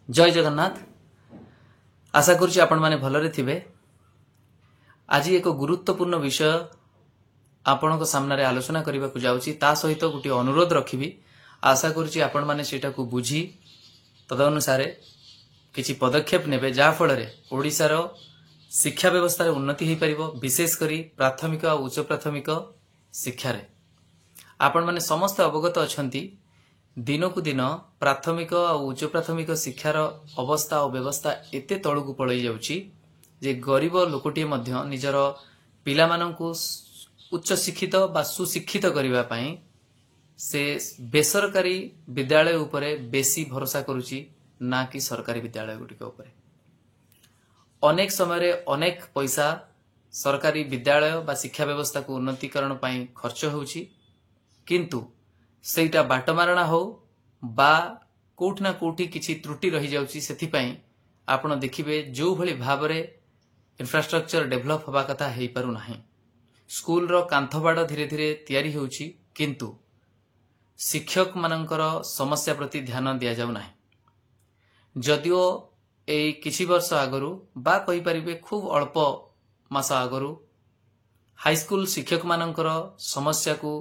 जय जगन्नाथ। आशा करुच्ची आपण माने भलरे थिबे। आज एक गुरुत्वपूर्ण विषय आपण सामने आलोचना करने को जाऊँगी। ता सहित गोटे अनुरोध रखी। आशा करुच्ची आपण माने सेटा को बुझी तदनुसार किछि पदक्षेप नेबे जा फल ओडिशार शिक्षा व्यवस्था उन्नति हो पारिबो, विशेषकर प्राथमिक और उच्च प्राथमिक शिक्षा रे। आपण माने समस्त अवगत अछंती दिनकू दिन प्राथमिक और उच्च प्राथमिक शिक्षार अवस्था और व्यवस्था एते तळकू पळई जाउची जे गरीब लोकटीए मध्य निजर पिला माननकू उच्च शिक्षित बा सुशिक्षित करिवा पई से बेसरकारी विद्यालय उपरे बेसी भरोसा करूची ना कि सरकारी विद्यालय गुटिक उपरे। अनेक समय अनेक पैसा सरकारी विद्यालय बा शिक्षा व्यवस्था को उन्नतिकरण पई खर्च होउची, किंतु सेटा बाटमारणा हो बा कोठ ना कोठी किछि त्रुटि रही जाउची। सेथि पई आपण देखिबे जो भली भाबरे इंफ्रास्ट्रक्चर डेवलप होबा कथा हेई पारु नाही। स्कूल रो कांथबाड़ धीरे धीरे तैयारी होउची, किंतु शिक्षक मानकर समस्या प्रति ध्यान दिया जाउ नाही। जदिओ एई किछि वर्ष आगरु बा कहि परिबे खूब अल्प मास आगरु हाई स्कूल शिक्षक मानकर समस्या को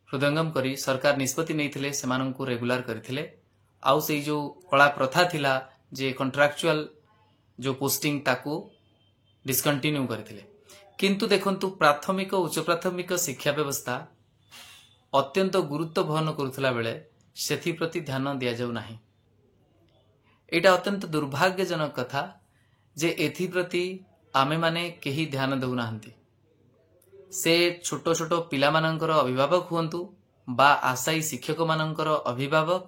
हृदयंगम करी सरकार निष्पत्ति नहीं सेमानंकु रेगुलर करथिले। आउ से जो कला प्रथा थिला जे कॉन्ट्रैक्चुअल जो पोस्टिंग ताकू डिस्कंटिन्यू करथिले। किंतु देखंतु प्राथमिक उच्च प्राथमिक शिक्षा व्यवस्था अत्यंत गुरुत्व वहन करुथला बेले सेथि प्रति ध्यान दिया जाउ नाही। एटा अत्यंत दुर्भाग्यजनक कथा जे एथि प्रति आमे माने केही ध्यान दउ नाहंती। से छोटो छोटो पिला मानकर अभिभावक हुअन्तु बा आशायी शिक्षक मानकर अभिभावक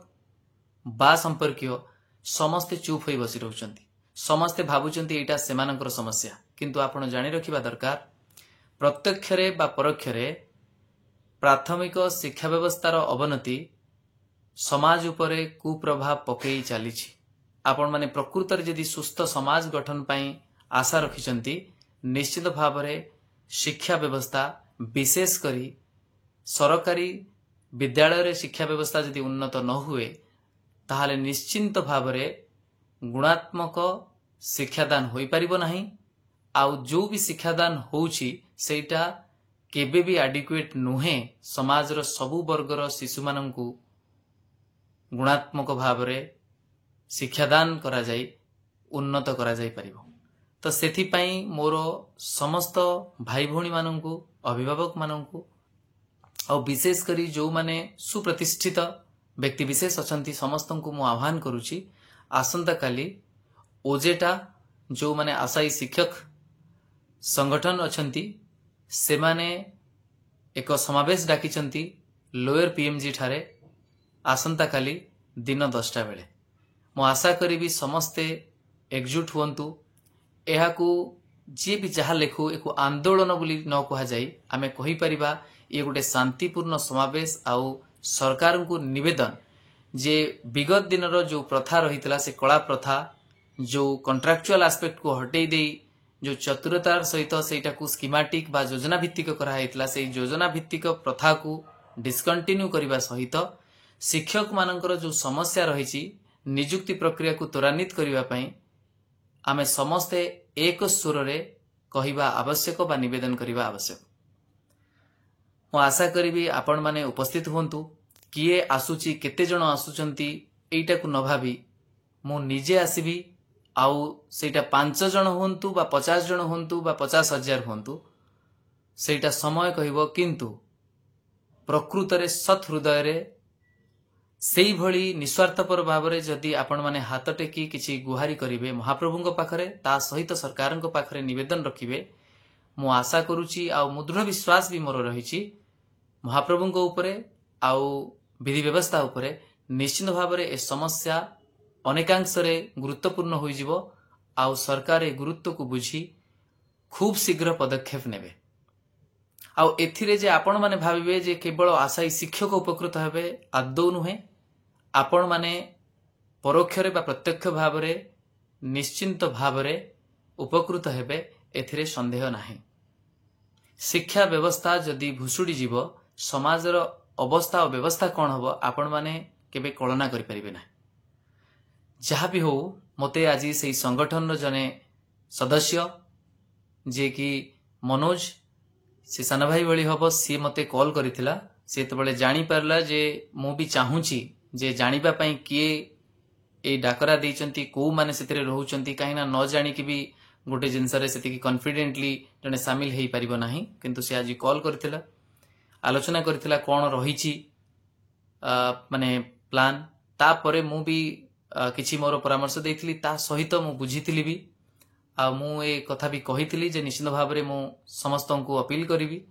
बा संपर्कीय समस्ते चुप होई बसी रहउचंती। समस्ते भाबुचंती एटा सेमानकर समस्या, किंतु आपण जानि रखिबा दरकार प्रत्यक्षरे बा परोक्षरे प्राथमिक शिक्षा व्यवस्थार अवनति समाज उपरे कुप्रभाव पकेई चलीछि। आपण माने प्रकृत रे यदि सुस्थ समाज गठन पई आशा रखिचंती निश्चित भावरे शिक्षा व्यवस्था विशेष करी सरकारी विद्यालय रे शिक्षा व्यवस्था यदि उन्नत न हुए ताहाले निश्चिंत भावरे गुणात्मक शिक्षादान होई परिबो नाही। आउ जो भी शिक्षादान होउची सेटा केबे भी एडिक्वेट नुहे समाज रो सबु वर्गर शिशु माननकू गुणात्मक भावरे शिक्षादान करा जाई उन्नत करा जाई परिबो। तो सेथि पई मोर समस्त भाई भौणी माननकू अभिभावक माननकू और विशेष करी जो माने सुप्रतिष्ठित व्यक्ति विशेष अछंती समस्तंकू मु आह्वान करूची आसंता काली ओजेटा जो माने आशायी शिक्षक संगठन अछंती से माने एक समावेश डाकिचंती लोअर पीएमजी ठारे आसंता काली दिन 10टा बेले। मु आशा करी समस्ते एकजुट हुअन्तु। एहाकू जी भी जहा लेखु एक आंदोलन बोली न कहा जाई आमे कहि परिबा ये गोटे शांतिपूर्ण समावेश आउ सरकार को निवेदन जे विगत दिन जो प्रथा रही से कला प्रथा जो कॉन्ट्रैक्चुअल एस्पेक्ट को हटई दे जो चतुरतार सहित सेटा को स्कीमेटिक बा योजना भित्तिक करा हैतला से योजना भित्तिक प्रथा को डिस्कंटिन्यू करबा सहित शिक्षक मानकर जो समस्या रही नियुक्ति प्रक्रिया को त्वरान्वित करबा पई आमे समस्ते एक स्वर रे कहिबा आवश्यक बा निवेदन करबा आवश्यक। मु आशा करी आपण माने उपस्थित हुंतु। किए आसुची केते जण आसुचंती एइटा को न भाबी मु निजे आसीबी आउ सेटा 5 जण हुंतु बा 50 जण हुंतु बा 50,000 हुंतु सेटा समय कहिबो, किंतु प्रकृत रे सत हृदय रे सेई भली निस्वार्थपर भावरे जदि आपण माने हाथ टेकी किछि गुहारी करिवे महाप्रभुंक पाखरे ता सहित सरकारंक पाखरे निवेदन रखिवे मु आशा करूची आ मुदृढ़ विश्वास भी मोर रहिछि महाप्रभुंक उपरे आउ विधि व्यवस्था उपरे निश्चित भावरे ए समस्या अनेकांश रे गुरुत्वपूर्ण होई जिवो आउ सरकार ए गुरुत्व को बुझी खूब शीघ्र पदक्षेप नेबे। आउ एथिरे जे आपण माने भाबिबे जे केवल आशायी शिक्षक उपकृत हेबे आदौ नुहे। आपण माने परोक्षरे बा प्रत्यक्ष भावरे निश्चिंत भावरे उपकृत हेबे एथिरे संदेह नाही। शिक्षा व्यवस्था जदि भुसुड़ी जीव समाजर अवस्था और व्यवस्था कौन हबो आपण माने केबे कल्पना करि परिबे ना। जहाँ भी हो मते आज से संगठन जने सदस्य जे कि मनोज से सान भाई भली हम सी मते कॉल करिथिला से तबले जानी पारला जे मु भी चाहूची जे जानिबा पई किए ए डाकरा देइचंती को माने सेतरे रहउचंती काहिना न जानी कि भी गोटे जिनस रे सेति कॉन्फिडेंटली जने शामिल हेई परिबो नाही किंतु से आज कॉल करथिला आलोचना करथिला कोन रहिची माने प्लान तापरे मु भी किछि मोर परामर्श देइथिली ता सहित मु बुझिथिली भी आ मु ए कथा भी कहिथिली जे निश्चित भाव में मु समस्त को अपील करी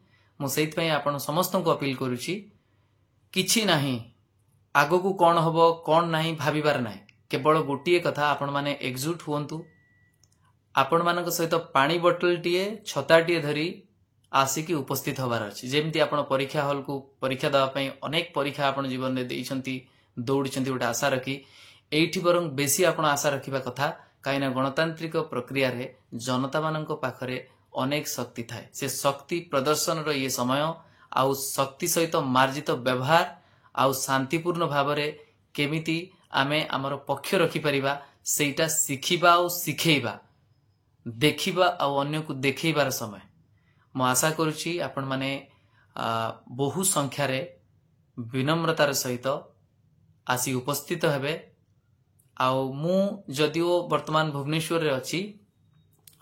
मु सेइत पई आपण समस्त को अपील करूची किछि नाही आगो को कौन हबो कौन नाही भाबिबार नाही केवल गोटे कथा आपण माने एकजुट हुंतु आपण मानक सहित पानी बोतल टीए छता टीए धरी आसिकी उपस्थित होबार अछि जेमती आपण परीक्षा हॉल को परीक्षा दवा पई अनेक परीक्षा आपण जीवन में देइछंती दौड़िछंती गोटे आशा रखी एठी बरং बेसी आपण आशा रखिबा कथा काइना गणतांत्रिक प्रक्रिया रे जनता मानक पाखरे अनेक शक्ति थाए से शक्ति प्रदर्शन रो ये समय आउ शक्ति सहित मार्जित व्यवहार आउ शांतिपूर्ण भाव रे केमिति आमे हमर पक्ष रखि परिबा सेटा सिखिबा आउ सिखेइबा देखिबा आउ अन्य को देखैबार समय मु आशा करूची आपण माने बहु संख्या रे विनम्रतार सहित आसी उपस्थित हेबे आउ मु जदिओ वर्तमान भुवनेश्वर रे अछि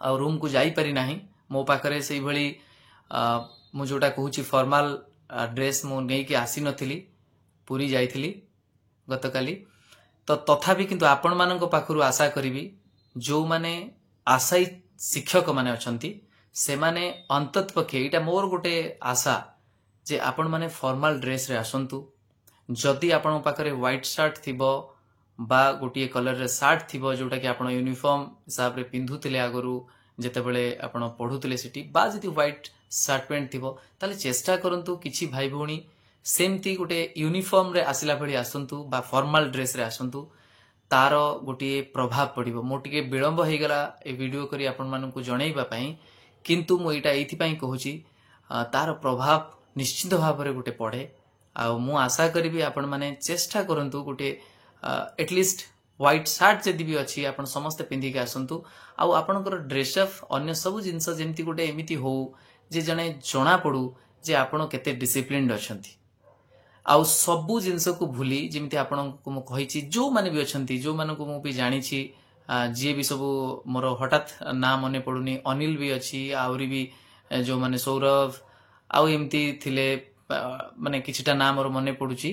आ रूम को जाई पारि नाही मो पाखरे सेई भली मु जोटा कहूची फॉर्मल ड्रेस मु नै कि आसी नथिली पूरी जाईथिली गतकाली तो तथापि किंतु आपण मानक पाखरु आशा करिवि जो माने आशाई शिक्षक माने अछंती से माने अंतत पक्षे एटा मोर गोटे आशा जे आपण माने फॉर्मल ड्रेस रे आसंतु जदि आपण पाखरे व्हाइट शर्ट थिबो बा गोटे कलर रे शर्ट थिबो जोटा कि आपण यूनिफॉर्म हिसाब रे पिंधुतिले आगरु जेते बेले आपण पढुतिले सिटी बा जदि व्हाइट शर्ट पैंट थिबो ताले चेष्टा करंतु किछि भाई भौणी सेमती गोटे यूनिफॉर्म रे आसिला भली आसंतु बा फॉर्मल ड्रेस रे आसंतु तार गोटे प्रभाव पड़िबो मो टिके विलंब हे गला ए वीडियो करी आपण मानन को जणैबा पई किंतु मो एटा एथि पई कहूची तार प्रभाव निश्चित भाव रे गोटे पड़े आ मु आशा करिवि आपण माने चेष्टा करंतु गोटे एटलिस्ट व्हाइट शर्ट जदि भी अच्छी आपण समस्त पिंधि के आसंतु आउ आपनकर ड्रेसअप अन्य सब जिंस जेमती गोटे एमिति हो जे जने जणा पड़ू जे आपण केते डिसिप्लिन्ड अछंती आउ सबु जिंस को भूली जेमती आपण को मु कहिछि जो माने भी अछंती जो माने को मु भी जानि छी जे भी सब मोर हठात नाम मने पडुनी अनिल भी अछि आउरी भी जो माने सौरभ आउ एमती थिले माने किछटा नाम मोर मने पडुची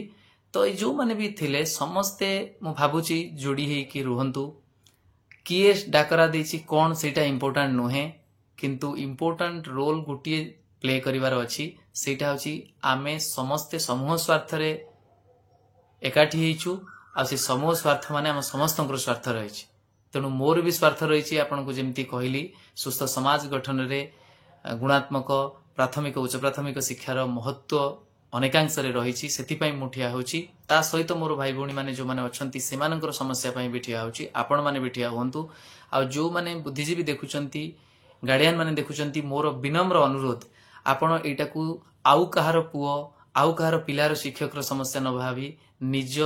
तो जो माने भी थिले समस्ते मु भाबुची जोड़ी हे कि रुहंतु किए डाकरा देछि कोन सेटा इंपोर्टेंट नुहे किंतु इंपोर्टेंट रोल गुटिए प्ले करिवार अछि सेटा होछि आमे समस्ते समूह स्वार्थ रे एकाठी हेछु आ से समूह स्वार्थ माने हम समस्तंकर स्वार्थ रहिछि तेनु मोर भी स्वार्थ रहिछि आपन को जेमती कहिली सुस्थ समाज गठन रे गुणात्मक प्राथमिक उच्च प्राथमिक शिक्षार महत्व अनेकांश रे रहिछि सेति पई मुठिया होछि ता सहित मोर भाई भौणी माने जो माने अछंती सेमानकर समस्या पई बिठिया होछि आपण माने बिठिया होंतु आ जो माने बुद्धिजीवी देखुचंती गार्डियन माने देखुचंती मोर विनम्र अनुरोध आपण एटा को आउ कहार पुओ आउ कहार पिलार शिक्षक समस्या न भावी निज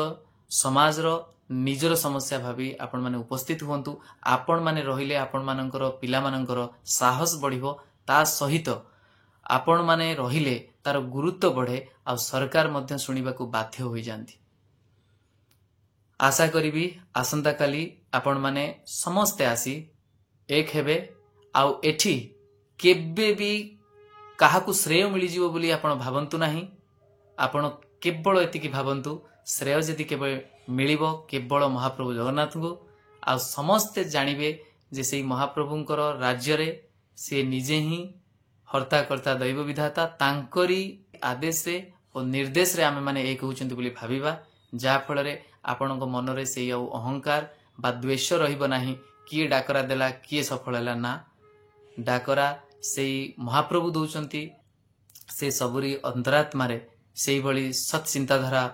समाज रो निजर समस्या भावी आपण माने उपस्थित होंतु आपण माने रहिले आपण मानकर पिला मानकर साहस बढ़िबो ता सहित आपण माने रहिले तार गुरुत्व बढ़े आ सरकार मध्य सुनिबा को बाध्य होई जानती आशा करिवि आसंता काली आपण माने समस्ते आसी एक हेबे आउ एठी केबे भी काहा को श्रेय मिली जीवो बोली आपण भाबंतु नाही आपण केवल एतिकी भाबंतु श्रेय जदि केवल मिलिबो केवल महाप्रभु जगन्नाथ को आ समस्ते जानिबे जे सेई महाप्रभुंकर राज्य रे से निजे ही हर्ता कर्ता दैव विधाता तांकरी आदेश रे और निर्देश रे आमे माने एक होचंती बोली भाबिबा जा फल रे आपनक मन रे सेई अहंकार बा द्वेष रहिबो नाही किए डाकरा देला किए सफल हला ना डाकरा सेई महाप्रभु दउचंती से सबरी अंतरात्मा रे सेई भली सत चिंताधारा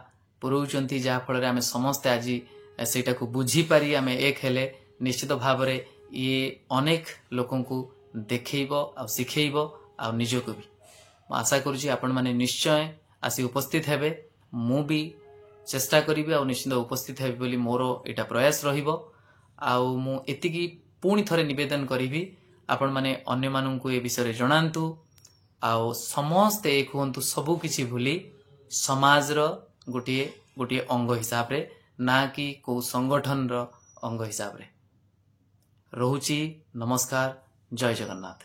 पुरौचंती जा फल रे आमे समस्त आजी सेटा को बुझी पारी आमे एक हेले निश्चित भाव रे ये अनेक लोकन को देखैबो आ सिखैबो आ निज को भी आशा करूची आपण माने निश्चय आसी उपस्थित हेबे मु भी चेष्टा करी आ निश्चित उपस्थित हेबी बोली मोर एटा प्रयास रहिबो आउ मु एतिकी पुणी थरे निवेदन करी आपण माने अन्य माननकु ए विषय जणांतु आउ समस्त एक हुंतु सबु किछि भूली समाज रो गोटिए गोटिए अंग हिसाब रे ना कि को संगठन रो अंग हिसाब रे रहुची। नमस्कार, जय जगन्नाथ।